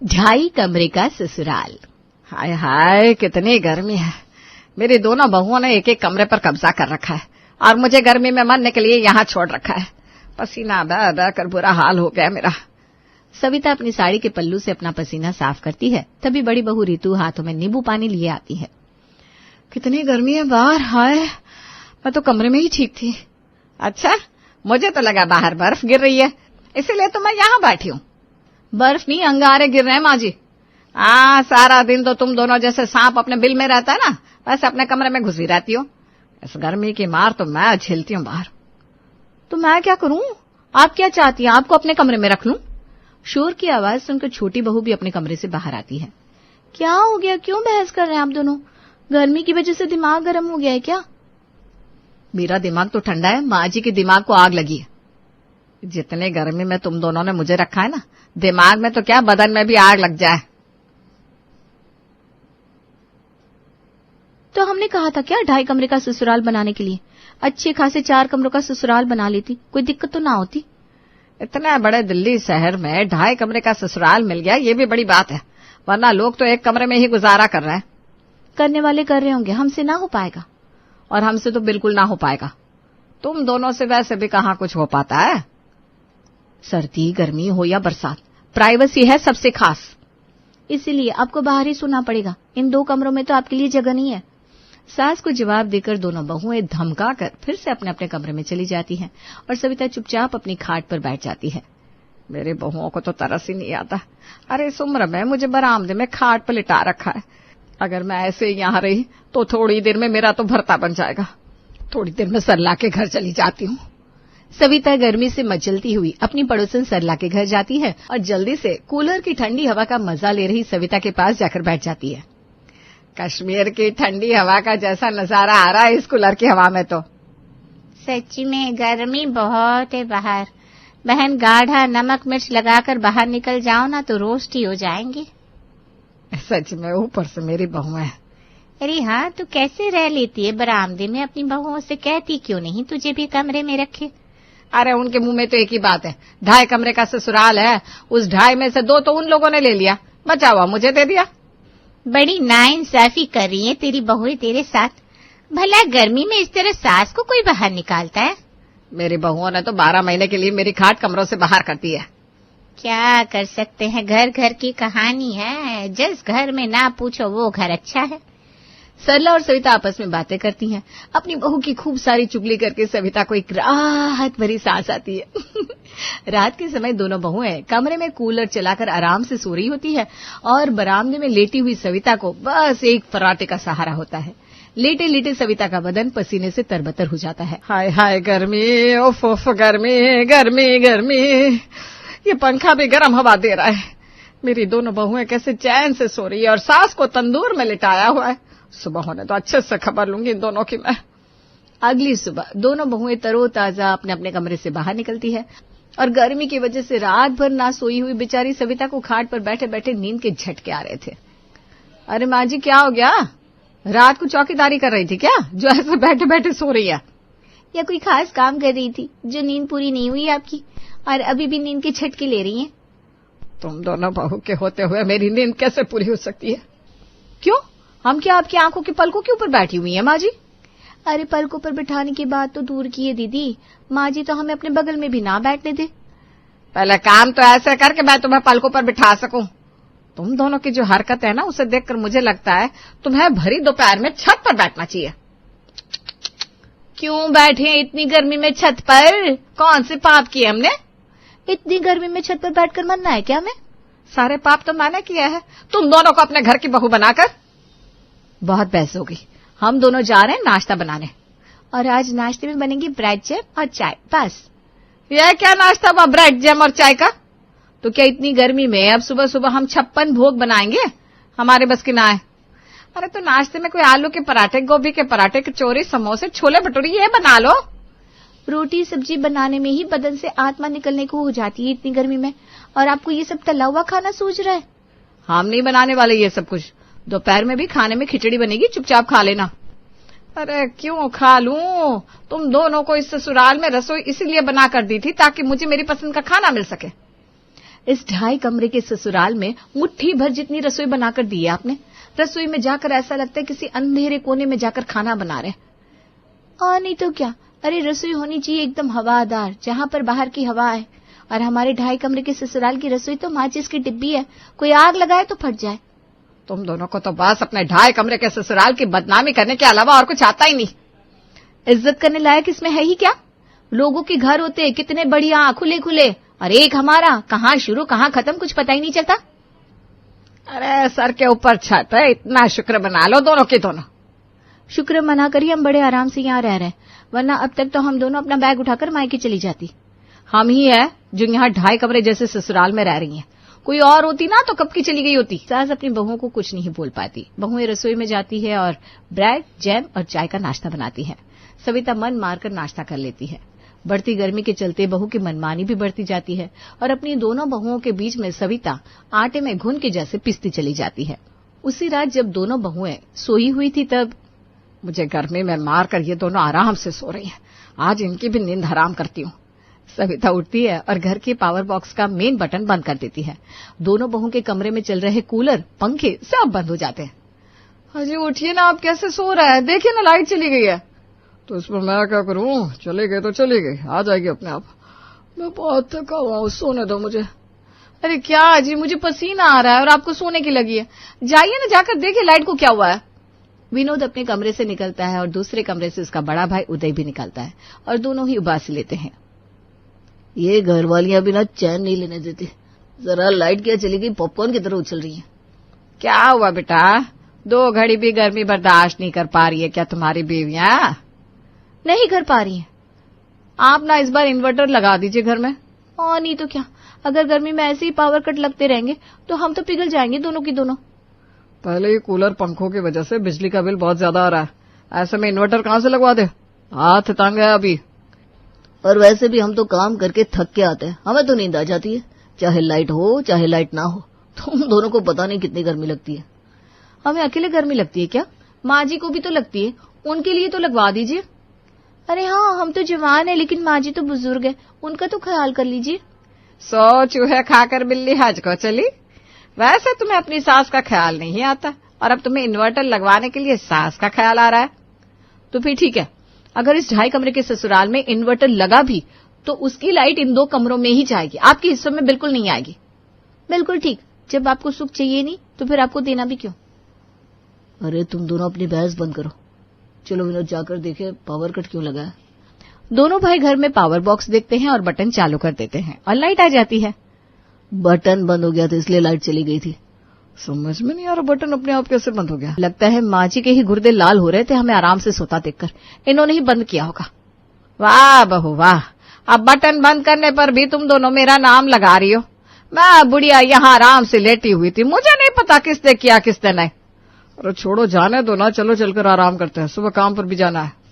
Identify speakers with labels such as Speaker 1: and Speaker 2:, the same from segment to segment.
Speaker 1: ढाई कमरे का ससुराल।
Speaker 2: हाय हाय, कितनी गर्मी है। मेरी दोनों बहुओं ने एक एक कमरे पर कब्जा कर रखा है और मुझे गर्मी में मरने के लिए यहाँ छोड़ रखा है। पसीना बह बह कर बुरा हाल हो गया मेरा।
Speaker 1: सविता अपनी साड़ी के पल्लू से अपना पसीना साफ करती है, तभी बड़ी बहू रितु हाथों में नींबू पानी लिए आती है।
Speaker 2: कितनी गर्मी है बाहर। हाय, मैं तो कमरे में ही ठीक थी। अच्छा, मुझे तो लगा बाहर बर्फ गिर रही है, इसीलिए तो मैं यहाँ बैठी हूँ। बर्फ नहीं, अंगारे गिर रहे हैं माँ जी। सारा दिन तो तुम दोनों जैसे सांप अपने बिल में रहता है ना, वैसे अपने कमरे में घुसी रहती हो। इस गर्मी की मार तो मैं झेलती हूँ बाहर।
Speaker 1: तो मैं क्या करूं? आप क्या चाहती हैं, आपको अपने कमरे में रख लूं? शोर की आवाज सुनकर छोटी बहू भी अपने कमरे से बाहर आती है। क्या हो गया, क्यों बहस कर रहे हैं आप दोनों? गर्मी की वजह से दिमाग गर्म हो गया है क्या?
Speaker 2: मेरा दिमाग तो ठंडा है, माँ जी के दिमाग को आग लगी है। जितने गर्मी में तुम दोनों ने मुझे रखा है ना, दिमाग में तो क्या, बदन में भी आग लग जाए।
Speaker 1: तो हमने कहा था क्या ढाई कमरे का ससुराल बनाने के लिए? अच्छे खासे 4 कमरों का ससुराल बना लेती, कोई दिक्कत तो ना होती।
Speaker 2: इतने बड़े दिल्ली शहर में 2.5 कमरे का ससुराल मिल गया, ये भी बड़ी बात है, वरना लोग तो एक कमरे में ही गुजारा कर रहे हैं।
Speaker 1: करने वाले कर रहे होंगे, हमसे ना हो पाएगा।
Speaker 2: और हमसे तो बिल्कुल ना हो पाएगा। तुम दोनों से वैसे भी कहाँ कुछ हो पाता है।
Speaker 1: सर्दी गर्मी हो या बरसात, प्राइवेसी है सबसे खास, इसीलिए आपको बाहर ही सोना पड़ेगा। इन 2 कमरों में तो आपके लिए जगह नहीं है। सास को जवाब देकर दोनों बहुएं धमकाकर फिर से अपने अपने कमरे में चली जाती हैं और सविता चुपचाप अपनी खाट पर बैठ जाती है।
Speaker 2: मेरे बहुओं को तो तरस ही नहीं आता। अरे इस उम्र में मुझे बरामदे में खाट पर लिटा रखा है। अगर मैं ऐसे यहाँ रही तो थोड़ी देर में मेरा तो भरता बन जाएगा। थोड़ी देर में सरला के घर चली जाती हूँ।
Speaker 1: सविता गर्मी से मचलती हुई अपनी पड़ोसन सरला के घर जाती है और जल्दी से कूलर की ठंडी हवा का मजा ले रही सविता के पास जाकर बैठ जाती है।
Speaker 2: कश्मीर की ठंडी हवा का जैसा नजारा आ रहा है इस कूलर की हवा में तो।
Speaker 3: सच में गर्मी बहुत है बाहर। बहन, गाढ़ा नमक मिर्च लगाकर बाहर निकल जाओ ना तो रोस्ट ही हो जाएंगे।
Speaker 2: सच में, ऊपर से मेरी बहू है।
Speaker 3: अरे हाँ, तू कैसे रह लेती है बरामदे में? अपनी बहुओं से कहती क्यों नहीं तुझे भी कमरे में रखे?
Speaker 2: अरे उनके मुंह में तो एक ही बात है, 2.5 कमरे का ससुराल है। उस 2.5 में से 2 तो उन लोगों ने ले लिया, बचा हुआ मुझे दे दिया।
Speaker 3: बड़ी नाइंसाफी कर रही है तेरी बहुएं तेरे साथ। भला गर्मी में इस तरह सास को कोई बाहर निकालता है?
Speaker 2: मेरी बहुओं ने तो 12 महीने के लिए मेरी खाट कमरों से बाहर कर दी है।
Speaker 3: क्या कर सकते हैं, घर घर की कहानी है। जिस घर में ना पूछो वो घर अच्छा है।
Speaker 1: सरला और सविता आपस में बातें करती हैं। अपनी बहू की खूब सारी चुगली करके सविता को एक राहत भरी सांस आती है। रात के समय दोनों बहुएं कमरे में कूलर चलाकर आराम से सो रही होती है और बरामदे में लेटी हुई सविता को बस एक फर्राटे का सहारा होता है। लेटे लेटे सविता का बदन पसीने से तरबतर हो जाता है।
Speaker 2: हाय हाय गर्मी, ओफ ओफ गर्मी गर्मी गर्मी। ये पंखा भी गर्म हवा दे रहा है। मेरी दोनों बहुएं कैसे चैन से सो रही है और सास को तंदूर में लिटाया हुआ है। सुबह होने तो अच्छे से खबर लूंगी इन दोनों की मैं।
Speaker 1: अगली सुबह दोनों बहुएं तरोताजा अपने अपने कमरे से बाहर निकलती है और गर्मी की वजह से रात भर ना सोई हुई बेचारी सविता को खाट पर बैठे बैठे नींद के झटके आ रहे थे।
Speaker 2: अरे माँ जी, क्या हो गया? रात को चौकीदारी कर रही थी क्या, जो ऐसे बैठे बैठे सो रही है?
Speaker 1: या कोई खास काम कर रही थी जो नींद पूरी नहीं हुई आपकी और अभी भी नींद के झटके ले रही हैं?
Speaker 2: तुम दोनों बहू के होते हुए मेरी नींद कैसे पूरी हो सकती है?
Speaker 1: क्यों, हम क्या आपकी आंखों के पलकों के ऊपर बैठी हुई हैं माँ जी? अरे पलकों पर बिठाने की बात तो दूर की है दीदी, माँ जी तो हमें अपने बगल में भी ना बैठने दे।
Speaker 2: पहले काम तो ऐसे कर कि मैं तुम्हें पलकों पर बिठा सकूं। तुम दोनों की जो हरकत है ना, उसे देखकर मुझे लगता है तुम्हें भरी दोपहर में छत पर बैठना चाहिए।
Speaker 1: क्यों बैठे इतनी गर्मी में छत पर?
Speaker 2: कौन से पाप किए हमने?
Speaker 1: इतनी गर्मी में छत पर बैठकर मरना है क्या हमें?
Speaker 2: सारे पाप तो मैंने किया है, तुम दोनों को अपने घर की बहू बनाकर।
Speaker 1: बहुत बहस हो गई, हम दोनों जा रहे हैं नाश्ता बनाने और आज नाश्ते में बनेगी ब्रेड जैम और चाय। बस।
Speaker 2: यह क्या नाश्ता हुआ, ब्रेड जैम और चाय का?
Speaker 1: तो क्या इतनी गर्मी में अब सुबह सुबह हम 56 भोग बनाएंगे?
Speaker 2: हमारे बस की ना है। अरे तो नाश्ते में कोई आलू के पराठे, गोभी के पराठे, कचौरी, समोसे, छोले भटूरे ये बना लो।
Speaker 1: रोटी सब्जी बनाने में ही बदन से आत्मा निकलने को हो जाती है इतनी गर्मी में, और आपको ये सब तला हुआ खाना सूझ रहा है?
Speaker 2: हम नहीं बनाने वाले ये सब कुछ। दोपहर में भी खाने में खिचड़ी बनेगी, चुपचाप खा लेना। अरे क्यों खा लूं? तुम दोनों को इस ससुराल में रसोई इसीलिए बना कर दी थी ताकि मुझे मेरी पसंद का खाना मिल सके।
Speaker 1: इस 2.5 कमरे के ससुराल में मुट्ठी भर जितनी रसोई बनाकर दी है आपने। रसोई में जाकर ऐसा लगता है किसी अंधेरे कोने में जाकर खाना बना रहे। और नहीं तो क्या, अरे रसोई होनी चाहिए एकदम हवादार, जहां पर बाहर की हवा है। और हमारे 2.5 कमरे के ससुराल की रसोई तो माचिस की डिब्बी है, कोई आग लगाए तो फट जाए।
Speaker 2: तुम दोनों को तो बस अपने 2.5 कमरे के ससुराल की बदनामी करने के अलावा और कुछ आता ही नहीं।
Speaker 1: इज्जत करने लायक इसमें है ही क्या? लोगों के घर होते कितने बढ़िया खुले खुले, और एक हमारा कहाँ शुरू कहाँ खत्म कुछ पता ही नहीं चलता।
Speaker 2: अरे सर के ऊपर छत है, इतना शुक्र मना लो दोनों के दोनों।
Speaker 1: शुक्र मना कर ही हम बड़े आराम से यहाँ रह रहे हैं, वरना अब तक तो हम दोनों अपना बैग उठाकर मायके चली जाती।
Speaker 2: हम ही है जो यहाँ 2.5 कमरे जैसे ससुराल में रह रही हैं। कोई और होती ना तो कब की चली गई होती।
Speaker 1: सास अपनी बहुओं को कुछ नहीं बोल पाती। बहुएं रसोई में जाती है और ब्रेड, जैम और चाय का नाश्ता बनाती है। सविता मन मारकर नाश्ता कर लेती है। बढ़ती गर्मी के चलते बहू की मनमानी भी बढ़ती जाती है और अपनी दोनों बहुओं के बीच में सविता आटे में घुन के जैसे पिसती चली जाती है। उसी रात जब दोनों बहुएं सोई हुई थी तब
Speaker 2: मुझे गर्मी में मारकर ये दोनों आराम से सो रही हैं, आज इनकी भी नींद हराम करती हूँ।
Speaker 1: सविता उठती है और घर के पावर बॉक्स का मेन बटन बंद कर देती है। दोनों बहुओं के कमरे में चल रहे कूलर, पंखे सब बंद हो जाते हैं।
Speaker 2: अजी उठिए ना, आप कैसे सो रहे हैं? देखिए ना लाइट चली गई है। तो इसमें मैं क्या करूं, चली गई तो चली गई, आ जाएगी अपने आप। मैं बहुत थका हुआ हूं, सोने दो मुझे।
Speaker 1: अरे क्या अजी, मुझे पसीना आ रहा है और आपको सोने की लगी है। जाइए ना, जाकर देखिए लाइट को क्या हुआ है। विनोद अपने कमरे से निकलता है और दूसरे कमरे से उसका बड़ा भाई उदय भी निकलता है और दोनों ही उबासी लेते हैं।
Speaker 4: ये घर वालियां भी ना चैन नहीं लेने देती। जरा लाइट क्या चली गई, पॉपकॉर्न की तरह उछल रही है।
Speaker 2: क्या हुआ बेटा, 2 घड़ी भी गर्मी बर्दाश्त नहीं कर पा रही है क्या तुम्हारी बीवियां?
Speaker 1: नहीं कर पा रही है।
Speaker 2: आप ना इस बार इन्वर्टर लगा दीजिए घर में।
Speaker 1: और नहीं तो क्या, अगर गर्मी में ऐसे ही पावर कट लगते रहेंगे तो हम तो पिघल जाएंगे दोनों की दोनों।
Speaker 2: पहले ही कूलर पंखों की वजह से बिजली का बिल बहुत ज्यादा आ रहा है, ऐसे में इन्वर्टर कहां से लगवा दे, हाथ तंग है अभी।
Speaker 4: और वैसे भी हम तो काम करके थक के आते हैं, हमें तो नींद आ जाती है, चाहे लाइट हो चाहे लाइट ना हो। तुम दोनों को पता नहीं कितनी गर्मी लगती है।
Speaker 1: हमें अकेले गर्मी लगती है क्या? माँ जी को भी तो लगती है, उनके लिए तो लगवा दीजिए। अरे हाँ, हम तो जवान है लेकिन माँ जी तो बुजुर्ग है, उनका तो ख्याल कर लीजिए।
Speaker 2: 100 चूहे खाकर बिल्ली हज को चली। वैसे तुम्हें अपनी सास का ख्याल नहीं आता और अब तुम्हें इन्वर्टर लगवाने के लिए सास का ख्याल आ रहा है।
Speaker 1: तो फिर ठीक है, अगर इस 2.5 कमरे के ससुराल में इन्वर्टर लगा भी तो उसकी लाइट इन 2 कमरों में ही जाएगी, आपके हिस्सों में बिल्कुल नहीं आएगी। बिल्कुल ठीक, जब आपको सुख चाहिए नहीं तो फिर आपको देना भी क्यों।
Speaker 4: अरे तुम दोनों अपनी बहस बंद करो, चलो विनोद जाकर देखे पावर कट क्यों लगा है।
Speaker 1: दोनों भाई घर में पावर बॉक्स देखते हैं और बटन चालू कर देते हैं और लाइट आ जाती है।
Speaker 4: बटन बंद हो गया था इसलिए लाइट चली गई थी।
Speaker 2: समझ में नहीं आ रहा, बटन अपने आप कैसे बंद हो गया।
Speaker 1: लगता है माँ जी के ही गुर्दे लाल हो रहे थे हमें आराम से सोता देखकर, इन्होंने ही बंद किया होगा।
Speaker 2: वाह बहू वाह, अब बटन बंद करने पर भी तुम दोनों मेरा नाम लगा रही हो। मैं बुढ़िया यहाँ आराम से लेटी हुई थी, मुझे नहीं पता किसने किया किसने नहीं। अरे छोड़ो, जाने दो ना, चलो चलकर आराम करते हैं, सुबह काम पर भी जाना है।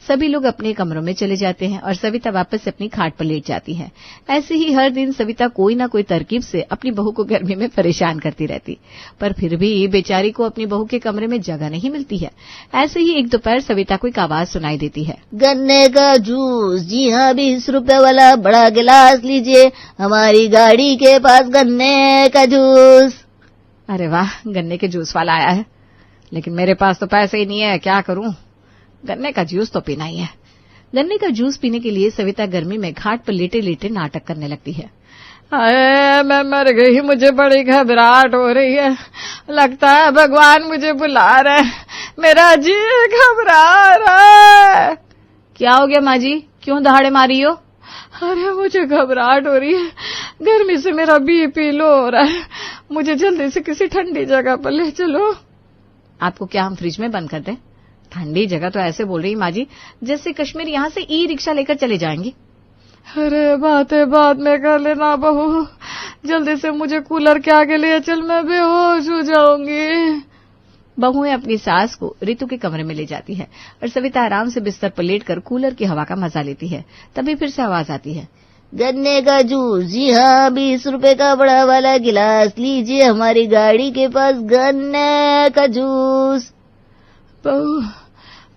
Speaker 1: सभी लोग अपने कमरों में चले जाते हैं और सविता वापस अपनी खाट पर लेट जाती है। ऐसे ही हर दिन सविता कोई ना कोई तरकीब से अपनी बहू को गर्मी में परेशान करती रहती, पर फिर भी बेचारी को अपनी बहू के कमरे में जगह नहीं मिलती है। ऐसे ही एक दोपहर सविता को एक आवाज सुनाई देती है,
Speaker 4: गन्ने का जूस, जी हाँ 20 रुपए वाला बड़ा गिलास लीजिए, हमारी गाड़ी के पास गन्ने का जूस।
Speaker 2: अरे वाह, गन्ने के जूस वाला आया है, लेकिन मेरे पास तो पैसे ही नहीं है, क्या करूं। गन्ने का जूस तो पीना ही है।
Speaker 1: गन्ने का जूस पीने के लिए सविता गर्मी में खाट पर लेटे लेटे नाटक करने लगती है।
Speaker 2: अरे मैं मर गई, मुझे बड़ी घबराहट हो रही है, लगता है भगवान मुझे बुला रहे, मेरा जी घबरा रहा है।
Speaker 1: क्या हो गया माँ जी, क्यों दहाड़े मारी हो?
Speaker 2: अरे मुझे घबराहट हो रही है, गर्मी से मेरा बीपी लो हो रहा है, मुझे जल्दी से किसी ठंडी जगह पर ले चलो।
Speaker 1: आपको क्या हम फ्रिज में बंद कर दें? ठंडी जगह तो ऐसे बोल रही माँ जी जैसे कश्मीर यहाँ से ई रिक्शा लेकर चले जाएंगे।
Speaker 2: अरे बातें बाद में कर लेना बहू, जल्दी से मुझे कूलर के आगे ले चल, मैं बेहोश हो जाऊंगी।
Speaker 1: बहुएं अपनी सास को ऋतु के कमरे में ले जाती है और सविता आराम से बिस्तर पर लेटकर कूलर की हवा का मजा लेती है। तभी फिर से आवाज आती है,
Speaker 4: गन्ने का जूस, जी हाँ 20 रुपए का बड़ा वाला गिलास लीजिए, हमारी गाड़ी के पास गन्ने का जूस।
Speaker 2: बहू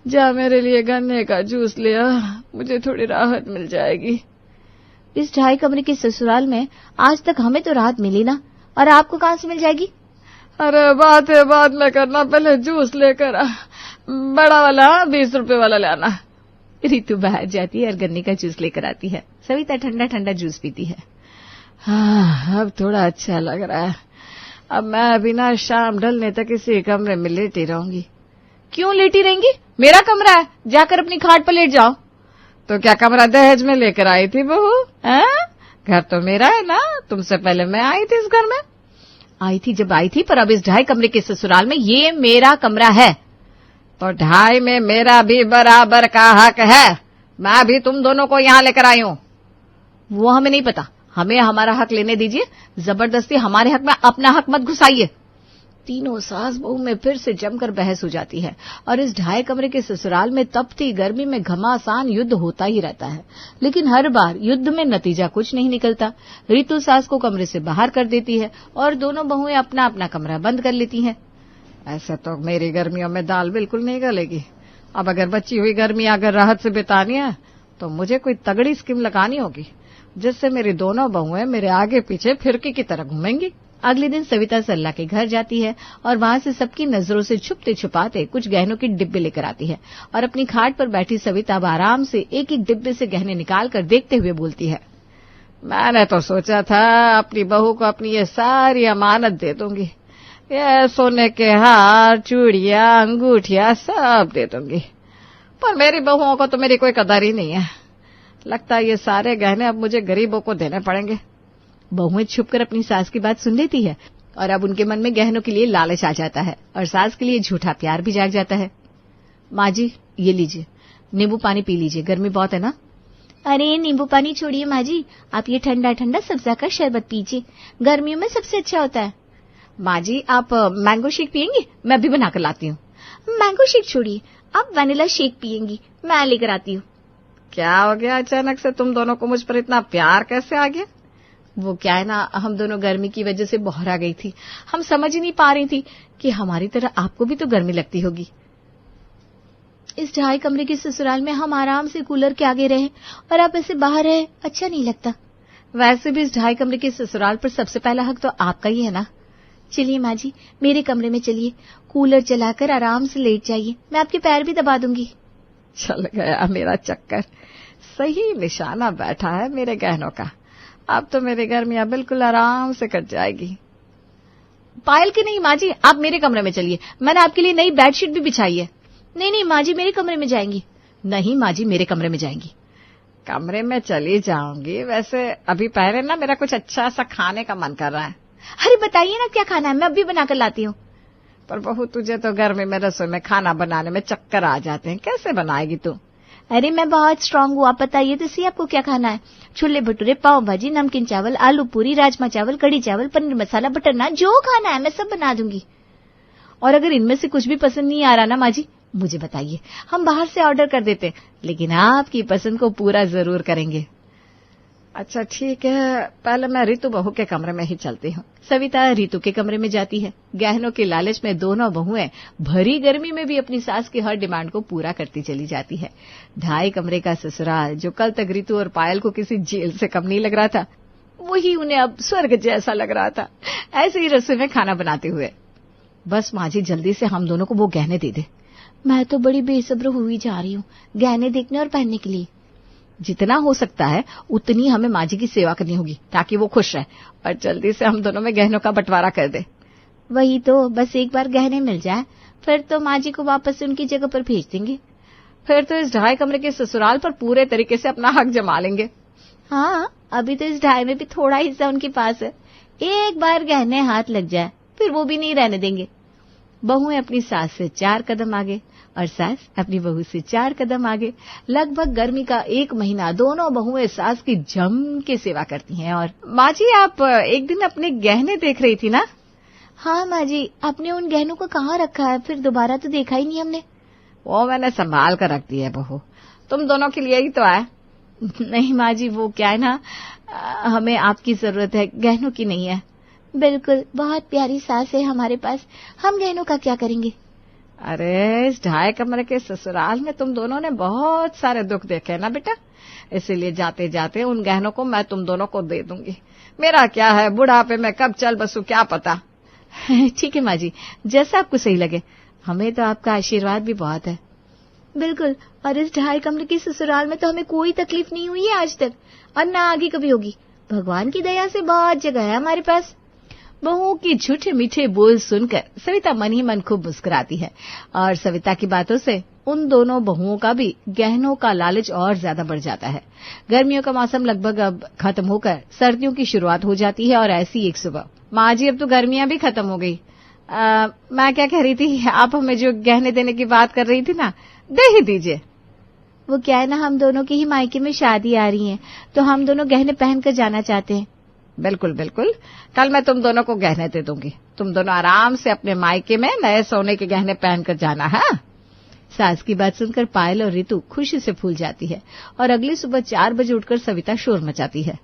Speaker 2: जा मेरे लिए गन्ने का जूस ले आ, मुझे थोड़ी राहत मिल जाएगी।
Speaker 1: इस 2.5 कमरे के ससुराल में आज तक हमें तो राहत मिली ना, और आपको कहाँ से मिल जाएगी?
Speaker 2: अरे बात है बाद में करना, पहले जूस लेकर आ, बड़ा वाला 20 रुपए वाला लाना।
Speaker 1: रितु बाहर जाती है और गन्ने का जूस लेकर आती है। सविता ठंडा ठंडा जूस पीती है।
Speaker 2: हाँ, अब थोड़ा अच्छा लग रहा है। अब मैं अभी ना शाम ढलने तक इसी कमरे में लेटी रहूंगी।
Speaker 1: क्यों लेटी रहेंगी? मेरा कमरा है, जाकर अपनी खाट पर लेट जाओ।
Speaker 2: तो क्या कमरा दहेज में लेकर आई थी बहू? घर तो मेरा है ना, तुमसे पहले मैं आई थी इस घर में।
Speaker 1: आई थी जब आई थी, पर अब इस 2.5 कमरे के ससुराल में ये मेरा कमरा है।
Speaker 2: तो 2.5 में मेरा भी बराबर का हक है। मैं भी तुम दोनों को यहाँ लेकर आई हूँ।
Speaker 1: वो हमें नहीं पता, हमें हमारा हक लेने दीजिए। जबरदस्ती हमारे हक में अपना हक मत घुसाइए। तीनों सास बहू में फिर से जमकर बहस हो जाती है और इस 2.5 कमरे के ससुराल में तपती गर्मी में घमासान युद्ध होता ही रहता है। लेकिन हर बार युद्ध में नतीजा कुछ नहीं निकलता। रितु सास को कमरे से बाहर कर देती है और दोनों बहुएं अपना अपना कमरा बंद कर लेती हैं।
Speaker 2: ऐसे तो मेरी गर्मियों में दाल बिल्कुल नहीं गलेगी। अब अगर बची हुई गर्मी अगर राहत से बितानी है तो मुझे कोई तगड़ी स्कीम लगानी होगी, जिससे मेरी दोनों बहुएं मेरे आगे पीछे फिरकी की तरह घूमेंगी।
Speaker 1: अगले दिन सविता सरला के घर जाती है और वहां से सबकी नजरों से छुपते छुपाते कुछ गहनों के डिब्बे लेकर आती है और अपनी खाट पर बैठी सविता अब आराम से एक एक डिब्बे से गहने निकालकर देखते हुए बोलती है,
Speaker 2: मैंने तो सोचा था अपनी बहू को अपनी ये सारी अमानत दे दूंगी। ये सोने के हार, चूड़ियां, अंगूठियां सब दे दूंगी, पर मेरी बहुओं को तो मेरी कोई कदर ही नहीं है। लगता है ये सारे गहने अब मुझे गरीबों को देने पड़ेंगे।
Speaker 1: बहुएं छुपकर अपनी सास की बात सुन लेती है और अब उनके मन में गहनों के लिए लालच आ जाता है और सास के लिए झूठा प्यार भी जाग जाता है। माँ जी, ये लीजिए, नींबू पानी पी लीजिए, गर्मी बहुत है ना।
Speaker 3: अरे नींबू पानी छोड़िए माँ जी, आप ये ठंडा ठंडा सब्जा का शरबत पीजिए, गर्मियों में सबसे अच्छा होता है।
Speaker 1: माँ जी, आप मैंगो शेक पियेंगी? मैं भी बनाकर लाती हूँ।
Speaker 3: मैंगो शेक छोड़िए, आप वनीला शेक पियेंगी, मैं लेकर आती हूँ।
Speaker 2: क्या हो गया अचानक से तुम दोनों को मुझ पर इतना प्यार कैसे आ गया?
Speaker 1: वो क्या है ना, हम दोनों गर्मी की वजह से बौरा गई थी। हम समझ ही नहीं पा रही थी कि हमारी तरह आपको भी तो गर्मी लगती होगी। इस 2.5 कमरे के ससुराल में हम आराम से कूलर के आगे रहे और आप ऐसे बाहर रहे, अच्छा नहीं लगता। वैसे भी इस 2.5 कमरे के ससुराल पर सबसे पहला हक तो आपका ही है ना।
Speaker 3: चलिए माँ जी, मेरे कमरे में चलिए, कूलर चलाकर आराम से लेट जाइए, मैं आपके पैर भी दबा दूंगी।
Speaker 2: चल गया मेरा चक्कर, सही निशाना बैठा है मेरे गहनों का। अब तो मेरी गर्मियां बिल्कुल आराम से कट जाएगी।
Speaker 1: पायल की नहीं माँ जी, आप मेरे कमरे में चलिए, मैंने आपके लिए नई बेडशीट भी बिछाई है।
Speaker 3: नहीं नहीं माँ जी, मेरे कमरे में जाएंगी।
Speaker 1: नहीं माँ जी, मेरे कमरे में जाएंगी।
Speaker 2: कमरे में चली जाऊंगी, वैसे अभी पहले ना मेरा कुछ अच्छा सा खाने का मन कर रहा है।
Speaker 3: अरे बताइए ना क्या खाना है, मैं अभी बनाकर लाती हूँ।
Speaker 2: पर बहू, तुझे तो गर्मी में रसोई में खाना बनाने में चक्कर आ जाते हैं, कैसे बनाएगी तू?
Speaker 3: अरे मैं बहुत स्ट्रांग हूँ, आप बताइए तो सही आपको क्या खाना है। छोले भटूरे, पाव भाजी, नमकीन चावल, आलू पूरी, राजमा चावल, कड़ी चावल, पनीर मसाला, बटर नान, जो खाना है मैं सब बना दूंगी।
Speaker 1: और अगर इनमें से कुछ भी पसंद नहीं आ रहा ना माँ जी, मुझे बताइए, हम बाहर से ऑर्डर कर देते, लेकिन आपकी पसंद को पूरा जरूर करेंगे।
Speaker 2: अच्छा ठीक है, पहले मैं रितु बहू के कमरे में ही चलती हूँ।
Speaker 1: सविता रितु के कमरे में जाती है। गहनों के लालच में दोनों बहुएं भरी गर्मी में भी अपनी सास की हर डिमांड को पूरा करती चली जाती है। 2.5 कमरे का ससुराल, जो कल तक रितु और पायल को किसी जेल से कम नहीं लग रहा था, वही उन्हें अब स्वर्ग जैसा लग रहा था, ऐसे ही रसोई में खाना बनाते हुए। बस माँ जी, जल्दी से हम दोनों को वो गहने दे दे।
Speaker 3: मैं तो बड़ी बेसब्र हुई जा रही हूँ गहने देखने और पहनने के लिए।
Speaker 1: जितना हो सकता है उतनी हमें माँ जी की सेवा करनी होगी, ताकि वो खुश रहे और जल्दी से हम दोनों में गहनों का बंटवारा कर दे।
Speaker 3: वही तो, बस एक बार गहने मिल जाए, फिर तो माँ जी को वापस से उनकी जगह पर भेज देंगे।
Speaker 1: फिर तो इस 2.5 कमरे के ससुराल पर पूरे तरीके से अपना हक जमा लेंगे।
Speaker 3: हाँ, अभी तो इस 2.5 में भी थोड़ा हिस्सा उनके पास है। एक बार गहने हाथ लग जाए फिर वो भी नहीं रहने देंगे।
Speaker 1: बहुएं अपनी सास से 4 कदम आगे और सास अपनी बहू से 4 कदम आगे। लगभग गर्मी का 1 महीना दोनों बहुएं सास की जम के सेवा करती हैं। और माँ जी, आप एक दिन अपने गहने देख रही थी ना?
Speaker 3: हाँ माँ जी, आपने उन गहनों को कहाँ रखा है? फिर दोबारा तो देखा ही नहीं हमने।
Speaker 2: वो मैंने संभाल कर रख दिया है बहू, तुम दोनों के लिए ही तो आए।
Speaker 1: नहीं माँ जी, वो क्या है ना, हमें आपकी जरूरत है, गहनों की नहीं है।
Speaker 3: बिल्कुल, बहुत प्यारी सास है हमारे पास, हम गहनों का क्या करेंगे?
Speaker 2: अरे इस 2.5 कमरे के ससुराल में तुम दोनों ने बहुत सारे दुख देखे ना बेटा, इसीलिए जाते जाते उन गहनों को मैं तुम दोनों को दे दूंगी। मेरा क्या है, बुढ़ापे में कब चल बसू क्या पता।
Speaker 1: ठीक है माँ जी, जैसा आपको सही लगे, हमें तो आपका आशीर्वाद भी बहुत है।
Speaker 3: बिल्कुल, और इस 2.5 कमरे की ससुराल में तो हमें कोई तकलीफ नहीं हुई है आज तक, और ना आगे कभी होगी। भगवान की दया से बहुत जगह है हमारे पास।
Speaker 1: बहुओं की झूठे मीठे बोल सुनकर सविता मन ही मन खूब मुस्कुराती है, और सविता की बातों से उन दोनों बहुओं का भी गहनों का लालच और ज्यादा बढ़ जाता है। गर्मियों का मौसम लगभग अब खत्म होकर सर्दियों की शुरुआत हो जाती है, और ऐसी एक सुबह, माँ जी अब तो गर्मियां भी खत्म हो गई। मैं क्या कह रही थी, आप हमें जो गहने देने की बात कर रही थी ना, दे ही दीजिए।
Speaker 3: वो क्या है ना, हम दोनों की ही मायके में शादी आ रही है, तो हम दोनों गहने पहनकर जाना चाहते हैं।
Speaker 2: बिल्कुल बिल्कुल, कल मैं तुम दोनों को गहने दे दूंगी। तुम दोनों आराम से अपने मायके में नए सोने के गहने पहनकर जाना है।
Speaker 1: सास की बात सुनकर पायल और रितु खुशी से फूल जाती है, और अगली सुबह 4 बजे उठकर सविता शोर मचाती है।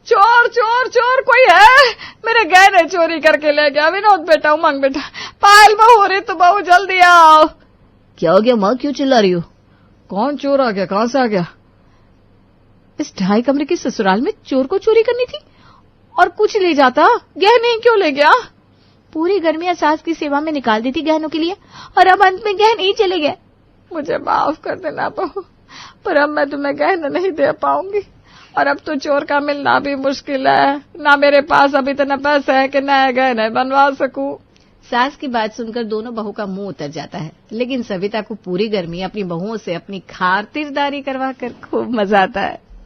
Speaker 2: चोर चोर चोर, कोई है, मेरे गहने चोरी करके ले गया। विनोद बेटा, उमंग बेटा, पायल बहू, रितु बहू, जल्दी आओ।
Speaker 4: क्या हो गया माँ, क्यों चिल्ला रही हो?
Speaker 2: कौन चोर आ गया, कहां से आ गया?
Speaker 1: इस 2.5 कमरे की ससुराल में चोर को चोरी करनी थी, और कुछ ले जाता, गहने क्यों ले गया?
Speaker 3: पूरी गर्मियां सास की सेवा में निकाल दी थी गहनों के लिए, और अब अंत में गहने ही चले गए।
Speaker 2: मुझे माफ कर देना बहू, पर अब मैं तुम्हें गहने नहीं दे पाऊंगी, और अब तो चोर का मिलना भी मुश्किल है। ना मेरे पास अभी इतना पैसा है कि नए गहने बनवा सकूं।
Speaker 1: सास की बात सुनकर दोनों बहू का मुंह उतर जाता है, लेकिन सविता को पूरी गर्मी अपनी बहुओं से अपनी खातिरदारी करवा कर खूब मजा आता है।